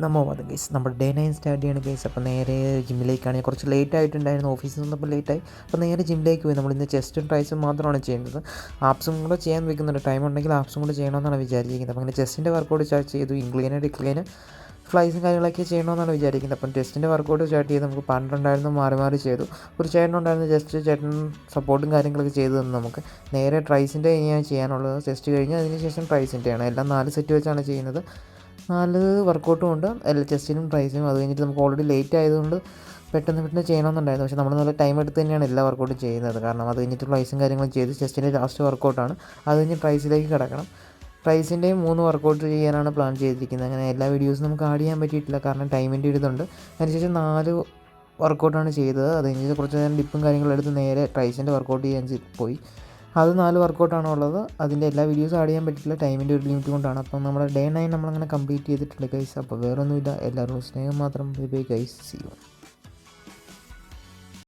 നമ്മൾ വന്നു ഗൈസ്, നമ്മൾ ഡേ 9 സ്റ്റാർട്ട് ചെയ്യണം ഗൈസ്. അപ്പോൾ നേരെ ജിമ്മിലേക്കാണ്. കുറച്ച് ലേറ്റ് ആയിട്ടുണ്ടായിരുന്നു, ഓഫീസിൽ നിന്നപ്പോൾ ലേറ്റായി. അപ്പോൾ നേരെ ജിമ്മിലേക്ക് പോയി. നമ്മളിന്ന് ചെസ്റ്റും ട്രൈസും മാത്രമാണ് ചെയ്യുന്നത്. ആപ്സും കൂടെ ചെയ്യാൻ വെക്കുന്നുണ്ട്. ടൈം ഉണ്ടെങ്കിൽ ആപ്സും കൂടെ ചെയ്യണമെന്നാണ് വിചാരിക്കുന്നത്. അപ്പോൾ അങ്ങനെ ചെസ്റ്റിൻ്റെ വർക്കൗട്ട് സ്റ്റാർട്ട് ചെയ്തു. ഇൻക്ലൈന് ഡിക്ലൈന് ഫ്ലൈസും കാര്യങ്ങളൊക്കെ ചെയ്യണമെന്നാണ് വിചാരിക്കുന്നത്. അപ്പം ടെസ്റ്റിൻ്റെ വർക്കൗട്ട് സ്റ്റാർട്ട് ചെയ്ത് നമുക്ക് 12 മാറി മാറി ചെയ്തു. ഒരു ചേട്ടനുണ്ടായിരുന്നു, ജസ്റ്റ് ചേട്ടൻ സപ്പോർട്ടും കാര്യങ്ങളൊക്കെ ചെയ്തു തന്നു. നമുക്ക് നേരെ ട്രൈസിൻ്റെ ഇനിയാണ് ചെയ്യാനുള്ളത്. ടെസ്റ്റ് കഴിഞ്ഞ് അതിന് ശേഷം ട്രൈസിൻ്റെയാണ്. എല്ലാം 4 സെറ്റ് വെച്ചാണ് ചെയ്യുന്നത്. 4 വർക്കൗട്ടും ഉണ്ട്, ചെസ്റ്റിനും ട്രൈസിനും. അത് കഴിഞ്ഞിട്ട് നമുക്ക് ഓൾറെഡി ലേറ്റ് ആയതുകൊണ്ട് പെട്ടെന്ന് ചെയ്യണമെന്നുണ്ടായിരുന്നു. പക്ഷേ നമ്മൾ നല്ല ടൈം എടുത്ത് തന്നെയാണ് എല്ലാ വർക്കൗട്ടും ചെയ്യുന്നത്. കാരണം അത് കഴിഞ്ഞിട്ട് ഫ്ലൈസും കാര്യങ്ങളും ചെയ്ത് ചെസ്റ്റിൻ്റെ ലാസ്റ്റ് വർക്കൗട്ടാണ്. അത് കഴിഞ്ഞ് ട്രൈസിലേക്ക് കിടക്കണം. ട്രൈസിൻ്റെയും 3 വർക്കൗട്ട് ചെയ്യാനാണ് പ്ലാൻ ചെയ്തിരിക്കുന്നത്. അങ്ങനെ എല്ലാ വീഡിയോസും നമുക്ക് ആഡ് ചെയ്യാൻ പറ്റിയിട്ടില്ല, കാരണം ടൈമിൻ്റെ ഇതുണ്ട്. അതിനുശേഷം 4 വർക്കൗട്ടാണ് ചെയ്തത്. അത് കഴിഞ്ഞിട്ട് കുറച്ച് നേരം ഡിപ്പും കാര്യങ്ങളും എടുത്ത് നേരെ ട്രൈസിൻ്റെ വർക്കൗട്ട് ചെയ്യാൻ പോയി. അത് 4 വർക്കൗട്ടാണ് ഉള്ളത്. അതിൻ്റെ എല്ലാ വീഡിയോസും ആഡ് ചെയ്യാൻ പറ്റില്ല, ടൈമിൻ്റെ ഒരു ലിമിറ്റ് കൊണ്ടാണ്. അപ്പം നമ്മുടെ ഡേ 9 നമ്മളങ്ങനെ കംപ്ലീറ്റ് ചെയ്തിട്ടുണ്ട് ഗൈസ്. അപ്പോൾ വേറൊന്നുമില്ല, എല്ലാവരും സ്നേഹം മാത്രം. Bye bye guys, see U.